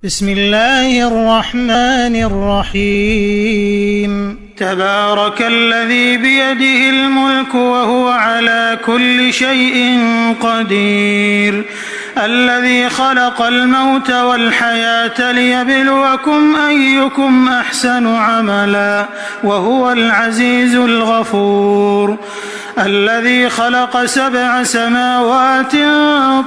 بسم الله الرحمن الرحيم تبارك الذي بيده الملك وهو على كل شيء قدير الذي خلق الموت والحياة ليبلوكم أيكم أحسن عملا وهو العزيز الغفور الذي خلق 7 سماوات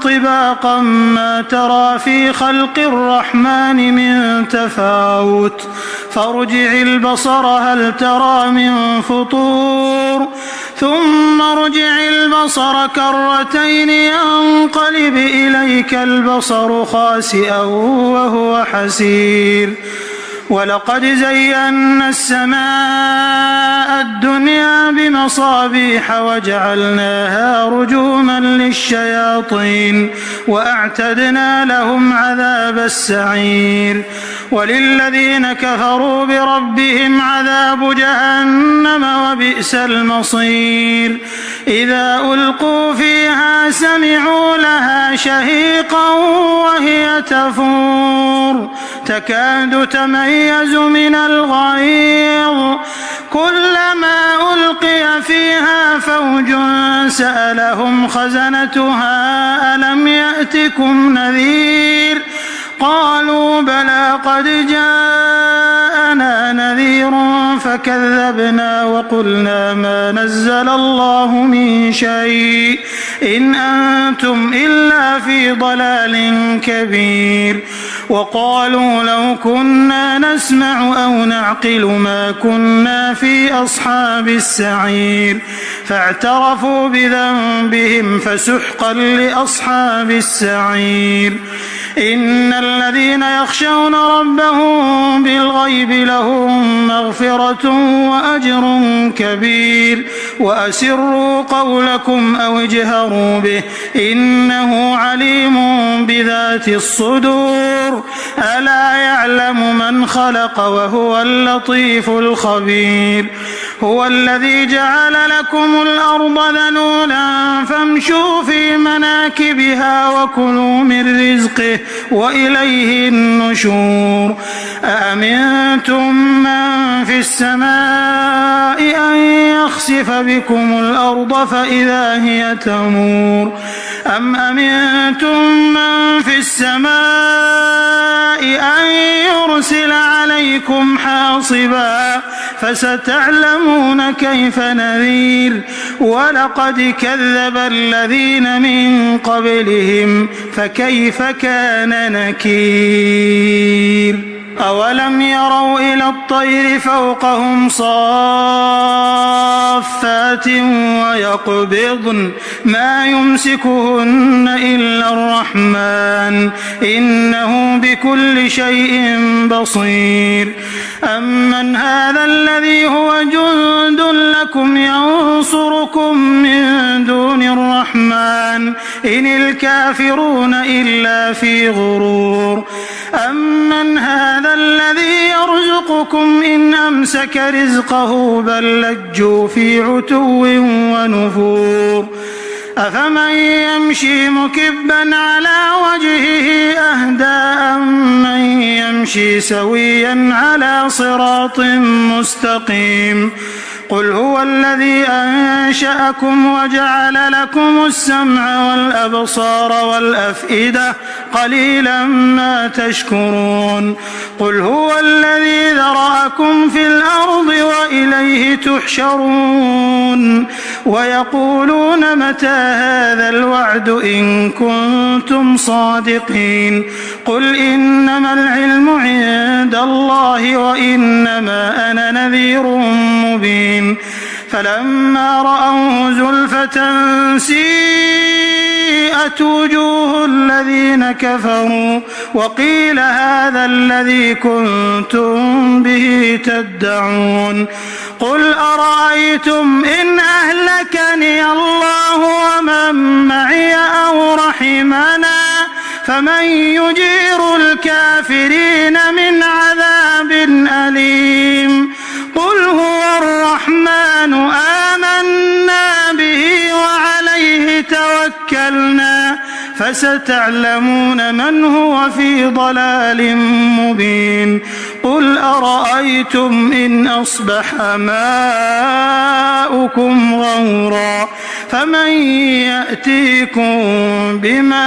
طباقا ما ترى في خلق الرحمن من تفاوت فارجع البصر هل ترى من فطور ثم ارجع البصر كرتين ينقلب إليك البصر خاسئا وهو حسير ولقد زينا السماء الدنيا بمصابيح وجعلناها رجوما للشياطين وأعتدنا لهم عذاب السعير وللذين كفروا بربهم عذاب جهنم وبئس المصير إذا ألقوا فيها سمعوا لها شهيقا وهي تفور تكاد تميز من الغيظ كلما ألقي فيها فوج سألهم خزنتها ألم يأتكم نذير قالوا بلى قد جاءنا نذير فكذبنا وقلنا ما نزل الله من شيء إن أنتم إلا في ضلال كبير وقالوا لو كنا نسمع أو نعقل ما كنا في أصحاب السعير فاعترفوا بذنبهم فسحقا لأصحاب السعير إن الذين يخشون ربهم بالغيب لهم مغفرة وأجر كبير وأسروا قولكم أو اجهروا به إنه عليم بذات الصدور ألا يعلم من خلق وهو اللطيف الخبير هو الذي جعل لكم الأرض ذلولا فامشوا في مناكبها وكلوا من رزقه وإليه النشور أأمنتم من في السماء أن يخسف بكم الأرض فإذا هي تمور أم أمنتم من في السماء أن يرسل عليكم حاصبا فستعلمون كيف نذير ولقد كذب الذين من قبلهم فكيف كان نكير أولم يروا إلى الطير فوقهم صافات ويقبضن ما يمسكهن إلا الرحمن إنه بكل شيء بصير أمن هذا الذي هو جند لكم ينصركم من دون الرحمن إن الكافرون إلا في غرور أمن هذا الذي يرزقكم إن أمسك رزقه بل لجوا في عتو ونفور أفمن يمشي مكبا على وجهه أهدى أمن يمشي سويا على صراط مستقيم قل هو الذي أنشأكم وجعل لكم السمع والأبصار والأفئدة قليلا ما تشكرون قل هو الذي ذرأكم في الأرض وإليه تحشرون ويقولون متى هذا الوعد إن كنتم صادقين قل إنما العلم عند الله وإنما أنا نذير مبين فلما رأوه زلفة سيئت وجوه الذين كفروا وقيل هذا الذي كنتم به تدعون قل أرأيتم إن أهلكني الله ومن معي أو رحمنا فمن يجير الكافرين من عذاب أليم قل هو الرحمن آمنا به وعليه توكلنا فستعلمون من هو في ضلال مبين قل أرأيتم إن أصبح ماؤكم غورا فمن يأتيكم بماء